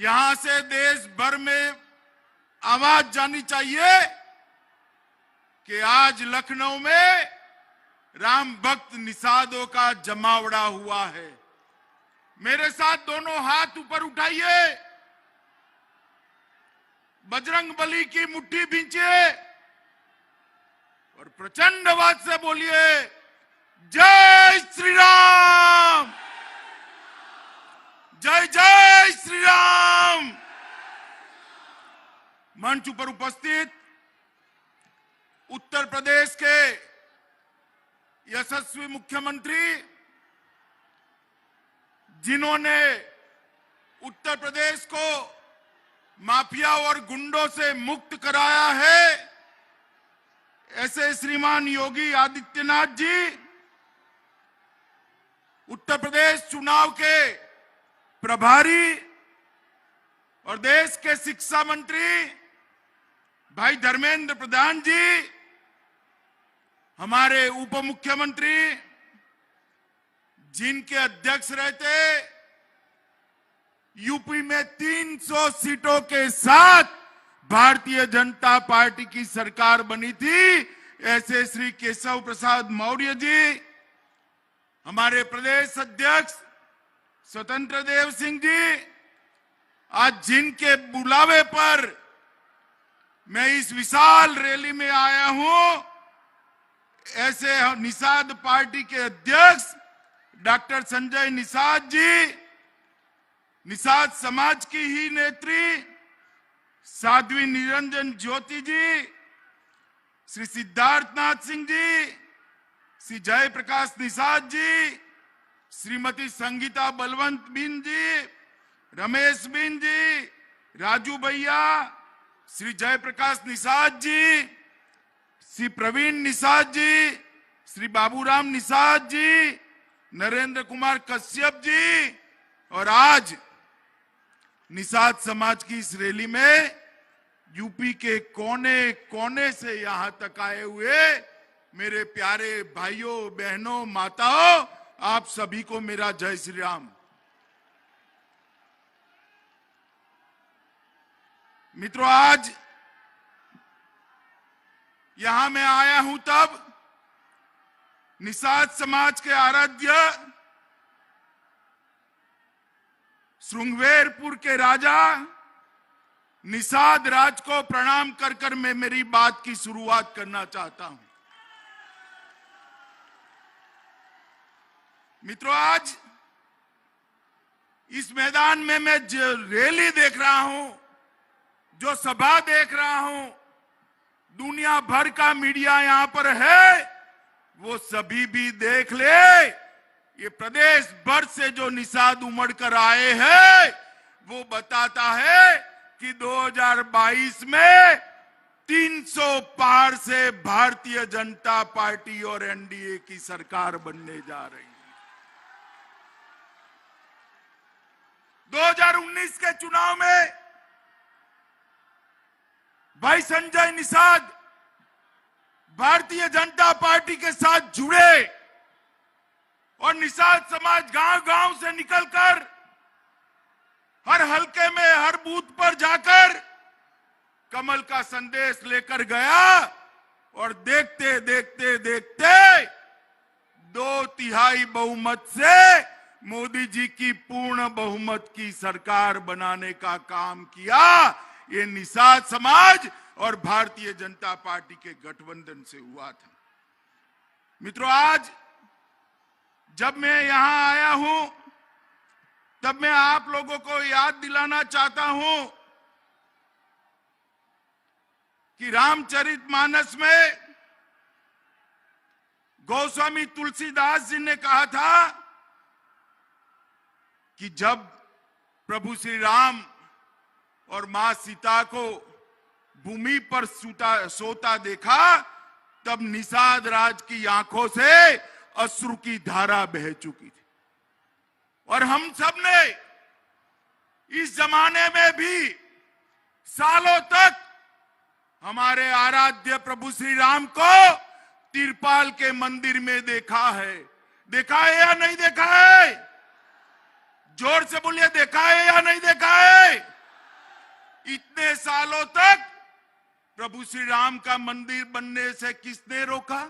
यहां से देश भर में आवाज जानी चाहिए कि आज लखनऊ में राम भक्त निषादों का जमावड़ा हुआ है। मेरे साथ दोनों हाथ ऊपर उठाइए, बजरंग बली की मुट्ठी भींचिए और प्रचंड आवाज से बोलिए, जय श्री राम, जय जय श्री राम। मंच पर उपस्थित उत्तर प्रदेश के यशस्वी मुख्यमंत्री, जिन्होंने उत्तर प्रदेश को माफिया और गुंडों से मुक्त कराया है, ऐसे श्रीमान योगी आदित्यनाथ जी, उत्तर प्रदेश चुनाव के प्रभारी और देश के शिक्षा मंत्री भाई धर्मेंद्र प्रधान जी, हमारे उप मुख्यमंत्री जिनके अध्यक्ष रहते यूपी में 300 सीटों के साथ भारतीय जनता पार्टी की सरकार बनी थी, ऐसे श्री केशव प्रसाद मौर्य जी, हमारे प्रदेश अध्यक्ष स्वतंत्र देव सिंह जी, आज जिनके बुलावे पर मैं इस विशाल रैली में आया हूं, ऐसे निषाद पार्टी के अध्यक्ष डॉक्टर संजय निषाद जी, निषाद समाज की ही नेत्री साध्वी निरंजन ज्योति जी, श्री सिद्धार्थनाथ सिंह जी, श्री जयप्रकाश निषाद जी, श्रीमती संगीता बलवंत बिन जी, रमेश बिन जी, राजू भैया, श्री जयप्रकाश निषाद जी, श्री प्रवीण निषाद जी, श्री बाबूराम निषाद जी, नरेंद्र कुमार कश्यप जी, और आज निषाद समाज की इस रैली में यूपी के कोने कोने से यहां तक आए हुए मेरे प्यारे भाइयों बहनों माताओं, आप सभी को मेरा जय श्री राम। मित्रों, आज यहां मैं आया हूं तब निषाद समाज के आराध्य श्रृंगवेरपुर के राजा निषाद राज को प्रणाम कर कर मैं मेरी बात की शुरुआत करना चाहता हूं। मित्रों, आज इस मैदान में मैं जो रैली देख रहा हूं, जो सभा देख रहा हूं, दुनिया भर का मीडिया यहां पर है, वो सभी भी देख ले, ये प्रदेश भर से जो निषाद उमड़ कर आए हैं, वो बताता है कि 2022 में 300 पार से भारतीय जनता पार्टी और एनडीए की सरकार बनने जा रही है। 2019 के चुनाव में भाई संजय निषाद भारतीय जनता पार्टी के साथ जुड़े और निषाद समाज गांव-गांव से निकलकर हर हलके में, हर बूथ पर जाकर कमल का संदेश लेकर गया और देखते देखते देखते 2/3 बहुमत से मोदी जी की पूर्ण बहुमत की सरकार बनाने का काम किया। ये निषाद समाज और भारतीय जनता पार्टी के गठबंधन से हुआ था। मित्रों, आज जब मैं यहां आया हूं, तब मैं आप लोगों को याद दिलाना चाहता हूं कि रामचरितमानस में गोस्वामी तुलसीदास जी ने कहा था कि जब प्रभु श्री राम और मां सीता को भूमि पर सोता देखा, तब निषाद राज की आंखों से अश्रु की धारा बह चुकी थी। और हम सब ने इस जमाने में भी सालों तक हमारे आराध्य प्रभु श्री राम को तिरपाल के मंदिर में देखा है। देखा है या नहीं देखा है? जोर से बोलिए, देखा है या नहीं देखा है? इतने सालों तक प्रभु श्री राम का मंदिर बनने से किसने रोका?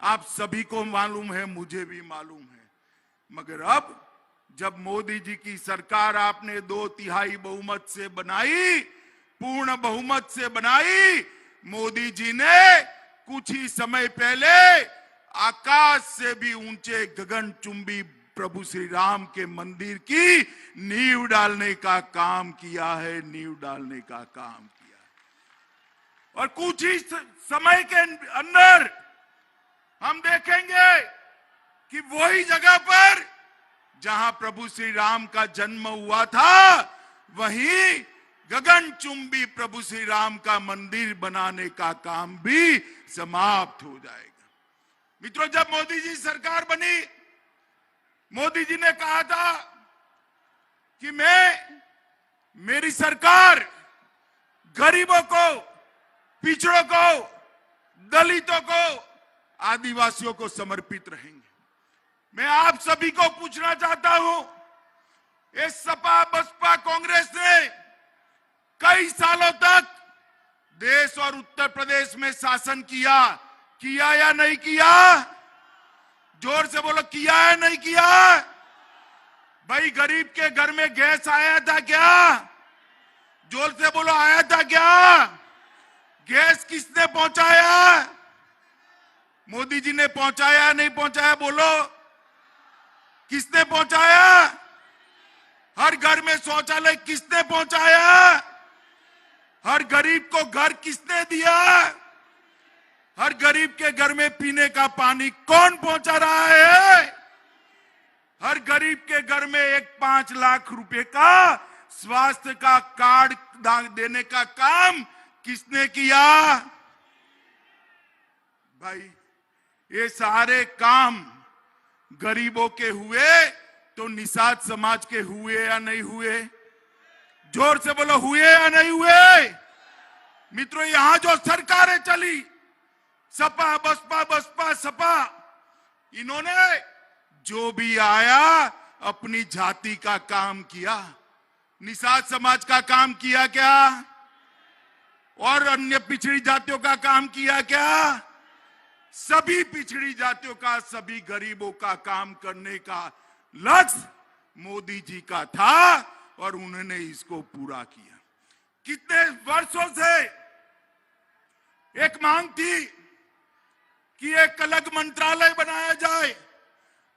आप सभी को मालूम है, मुझे भी मालूम है। मगर अब जब मोदी जी की सरकार आपने 2/3 बहुमत से बनाई, पूर्ण बहुमत से बनाई, मोदी जी ने कुछ ही समय पहले आकाश से भी ऊंचे गगनचुंबी प्रभु श्री राम के मंदिर की नींव डालने का काम किया है, नींव डालने का काम किया है। और कुछ ही समय के अंदर हम देखेंगे कि वही जगह पर जहां प्रभु श्री राम का जन्म हुआ था, वहीं गगनचुंबी प्रभु श्री राम का मंदिर बनाने का काम भी समाप्त हो जाएगा। मित्रों, जब मोदी जी सरकार बनी, मोदी जी ने कहा था कि मेरी सरकार गरीबों को, पिछड़ों को, दलितों को, आदिवासियों को समर्पित रहेंगे। मैं आप सभी को पूछना चाहता हूं, इस सपा बसपा कांग्रेस ने कई सालों तक देश और उत्तर प्रदेश में शासन किया या नहीं किया? जोर से बोलो, किया या नहीं किया? भाई, गरीब के घर में गैस आया था क्या? जोर से बोलो, आया था क्या? गैस किसने पहुंचाया? मोदी जी ने पहुंचाया या नहीं पहुंचाया? बोलो, किसने पहुंचाया? हर घर में शौचालय किसने पहुंचाया? हर गरीब को घर किसने दिया? हर गरीब के घर में पीने का पानी कौन पहुंचा रहा है? हर गरीब के घर में एक 5 लाख रुपए का स्वास्थ्य का कार्ड देने का काम किसने किया? भाई, ये सारे काम गरीबों के हुए तो निषाद समाज के हुए या नहीं हुए? जोर से बोलो, हुए या नहीं हुए? मित्रों, यहां जो सरकारें चली, सपा बसपा सपा, इन्होंने जो भी आया अपनी जाति का काम किया। निषाद समाज का काम किया क्या? और अन्य पिछड़ी जातियों का काम किया क्या? सभी पिछड़ी जातियों का, सभी गरीबों का काम करने का लक्ष्य मोदी जी का था और उन्होंने इसको पूरा किया। कितने वर्षों से एक मांग थी कि एक अलग मंत्रालय बनाया जाए।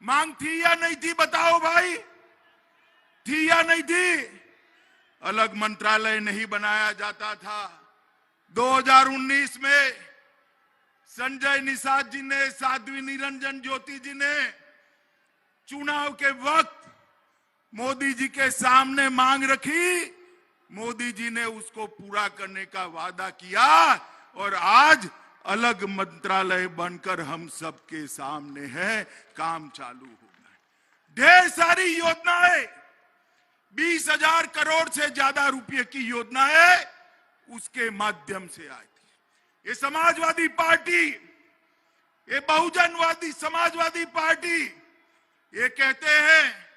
मांग थी या नहीं थी? बताओ भाई, थी या नहीं थी? अलग मंत्रालय नहीं बनाया जाता था। 2019 में संजय निषाद जी ने, साध्वी निरंजन ज्योति जी ने चुनाव के वक्त मोदी जी के सामने मांग रखी। मोदी जी ने उसको पूरा करने का वादा किया और आज अलग मंत्रालय बनकर हम सबके सामने है, काम चालू हो गया। ढेर सारी योजनाएं, 20,000 करोड़ से ज्यादा रुपए की योजनाएं उसके माध्यम से आई थी। ये समाजवादी पार्टी, ये बहुजनवादी समाजवादी पार्टी, ये कहते हैं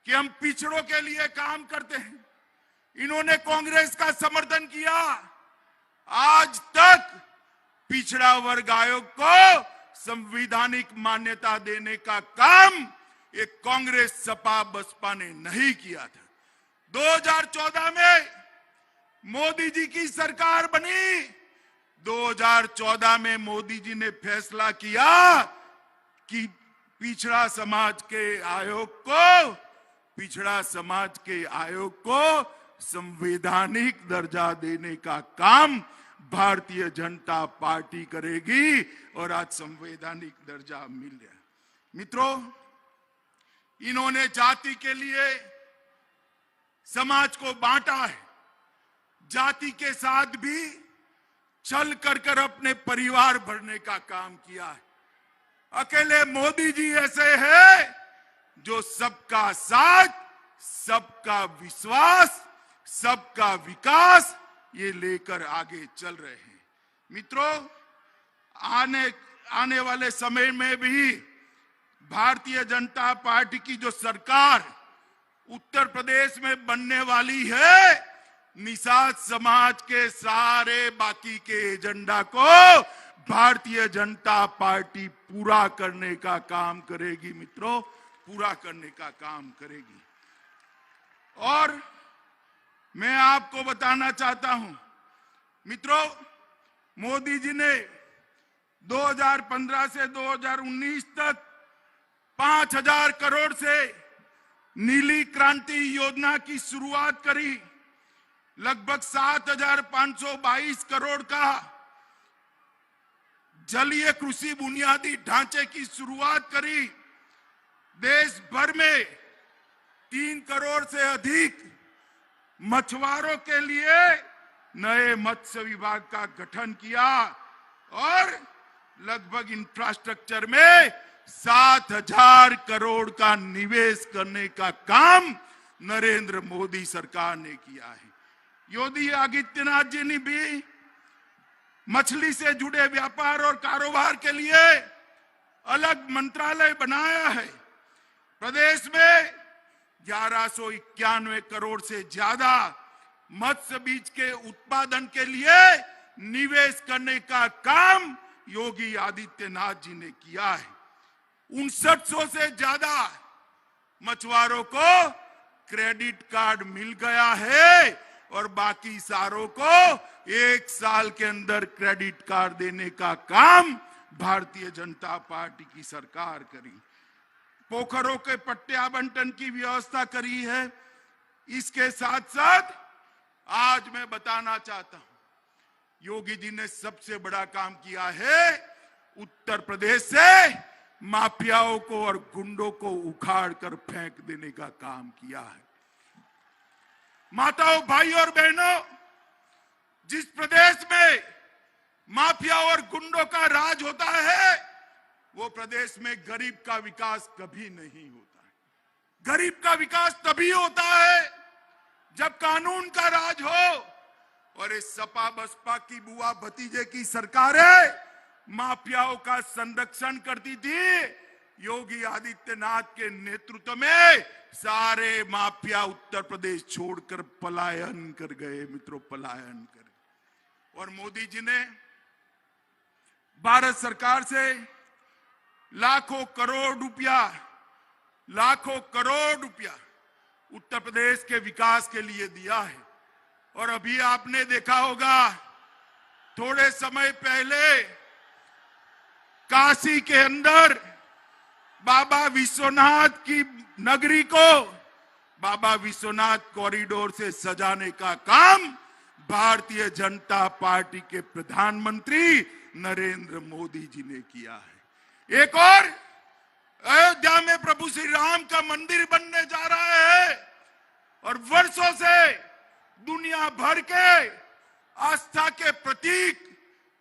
कि हम पिछड़ों के लिए काम करते हैं। इन्होंने कांग्रेस का समर्थन किया। आज तक पिछड़ा वर्ग आयोग को संवैधानिक मान्यता देने का काम ये कांग्रेस सपा बसपा ने नहीं किया था। 2014 में मोदी जी की सरकार बनी। 2014 में मोदी जी ने फैसला किया कि पिछड़ा समाज के आयोग को संवैधानिक दर्जा देने का काम भारतीय जनता पार्टी करेगी और आज संवैधानिक दर्जा मिल गया। मित्रों, इन्होंने जाति के लिए समाज को बांटा है। जाति के साथ भी छल कर अपने परिवार भरने का काम किया है। अकेले मोदी जी ऐसे हैं जो सबका साथ, सबका विश्वास, सबका विकास ये लेकर आगे चल रहे हैं। मित्रों, आने वाले समय में भी भारतीय जनता पार्टी की जो सरकार उत्तर प्रदेश में बनने वाली है, निषाद समाज के सारे बाकी के एजेंडा को भारतीय जनता पार्टी पूरा करने का काम करेगी मित्रों, पूरा करने का काम करेगी। और मैं आपको बताना चाहता हूं मित्रों, मोदी जी ने 2015 से 2019 तक 5,000 करोड़ से नीली क्रांति योजना की शुरुआत करी, लगभग 7,522 करोड़ का जलीय कृषि बुनियादी ढांचे की शुरुआत करी, देश भर में 3 करोड़ से अधिक मछुआरों के लिए नए मत्स्य विभाग का गठन किया और लगभग इंफ्रास्ट्रक्चर में 7,000 करोड़ का निवेश करने का काम नरेंद्र मोदी सरकार ने किया है। योगी आदित्यनाथ जी ने भी मछली से जुड़े व्यापार और कारोबार के लिए अलग मंत्रालय बनाया है। प्रदेश में 1191 करोड़ से ज्यादा मत्स्य बीज के उत्पादन के लिए निवेश करने का काम योगी आदित्यनाथ जी ने किया है। 5900 से ज्यादा मछुआरों को क्रेडिट कार्ड मिल गया है और बाकी सारों को 1 साल के अंदर क्रेडिट कार्ड देने का काम भारतीय जनता पार्टी की सरकार करी। पोखरों के पट्टे आवंटन की व्यवस्था करी है। इसके साथ साथ आज मैं बताना चाहता हूं, योगी जी ने सबसे बड़ा काम किया है, उत्तर प्रदेश से माफियाओं को और गुंडों को उखाड़ कर फेंक देने का काम किया है। माताओं, भाई और बहनों, जिस प्रदेश में माफिया और गुंडों का राज होता है, वो प्रदेश में गरीब का विकास कभी नहीं होता है। गरीब का विकास तभी होता है जब कानून का राज हो। और इस सपा बसपा की बुआ भतीजे की सरकारें माफियाओं का संरक्षण करती थी। योगी आदित्यनाथ के नेतृत्व में सारे माफिया उत्तर प्रदेश छोड़कर पलायन कर गए मित्रों, पलायन कर गए। और मोदी जी ने भारत सरकार से लाखों करोड़ रुपया उत्तर प्रदेश के विकास के लिए दिया है। और अभी आपने देखा होगा, थोड़े समय पहले काशी के अंदर बाबा विश्वनाथ की नगरी को बाबा विश्वनाथ कॉरिडोर से सजाने का काम भारतीय जनता पार्टी के प्रधानमंत्री नरेंद्र मोदी जी ने किया है। एक और अयोध्या में प्रभु श्री राम का मंदिर बनने जा रहा है और वर्षों से दुनिया भर के आस्था के प्रतीक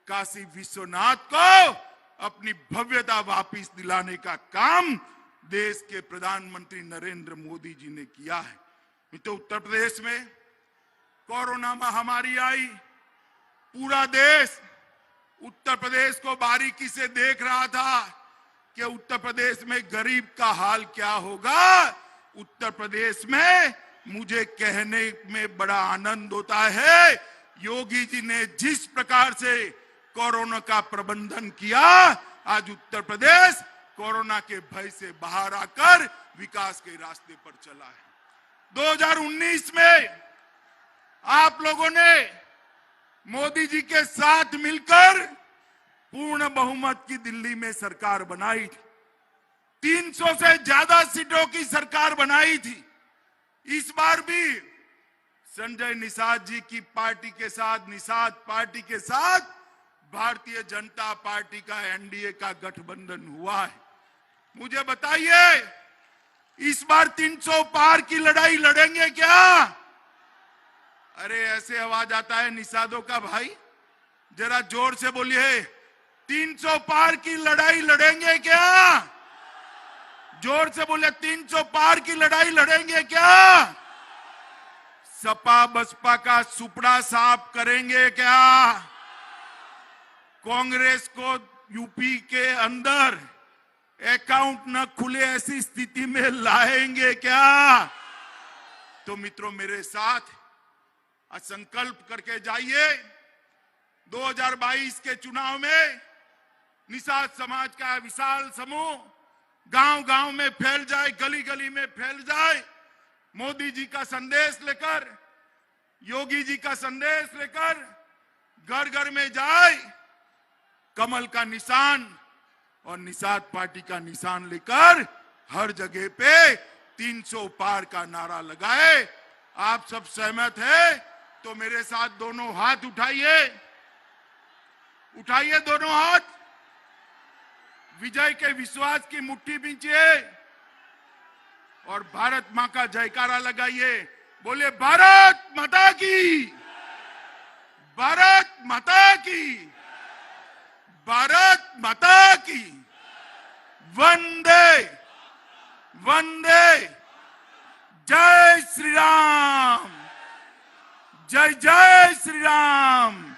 काशी विश्वनाथ को अपनी भव्यता वापस दिलाने का काम देश के प्रधानमंत्री नरेंद्र मोदी जी ने किया है। तो उत्तर प्रदेश में कोरोना महामारी आई, पूरा देश उत्तर प्रदेश को बारीकी से देख रहा था कि उत्तर प्रदेश में गरीब का हाल क्या होगा। उत्तर प्रदेश में मुझे कहने में बड़ा आनंद होता है, योगी जी ने जिस प्रकार से कोरोना का प्रबंधन किया, आज उत्तर प्रदेश कोरोना के भय से बाहर आकर विकास के रास्ते पर चला है। 2019 में आप लोगों ने मोदी जी के साथ मिलकर पूर्ण बहुमत की दिल्ली में सरकार बनाई थी। 300 से ज्यादा सीटों की सरकार बनाई थी। इस बार भी संजय निषाद जी की पार्टी के साथ, निषाद पार्टी के साथ भारतीय जनता पार्टी का एनडीए का गठबंधन हुआ है। मुझे बताइए, इस बार 300 पार की लड़ाई लड़ेंगे क्या? अरे ऐसे आवाज आता है निषादों का, भाई जरा जोर से बोलिए, 300 पार की लड़ाई लड़ेंगे क्या? जोर से बोले, 300 पार की लड़ाई लड़ेंगे क्या? सपा बसपा का सुपड़ा साफ करेंगे क्या? कांग्रेस को यूपी के अंदर अकाउंट न खुले ऐसी स्थिति में लाएंगे क्या? तो मित्रों मेरे साथ संकल्प करके जाइए, 2022 के चुनाव में निषाद समाज का विशाल समूह गांव-गांव में फैल जाए, गली-गली में फैल जाए, मोदी जी का संदेश लेकर, योगी जी का संदेश लेकर घर-घर में जाए, कमल का निशान और निषाद पार्टी का निशान लेकर हर जगह पे 300 पार का नारा लगाए। आप सब सहमत हैं तो मेरे साथ दोनों हाथ उठाइए, उठाइए दोनों हाथ, विजय के विश्वास की मुट्ठी बींचिए और भारत मां का जयकारा लगाइए। बोले भारत माता की, भारत माता की, भारत माता की, वंदे वंदे, जय श्री राम, जय जय श्री राम।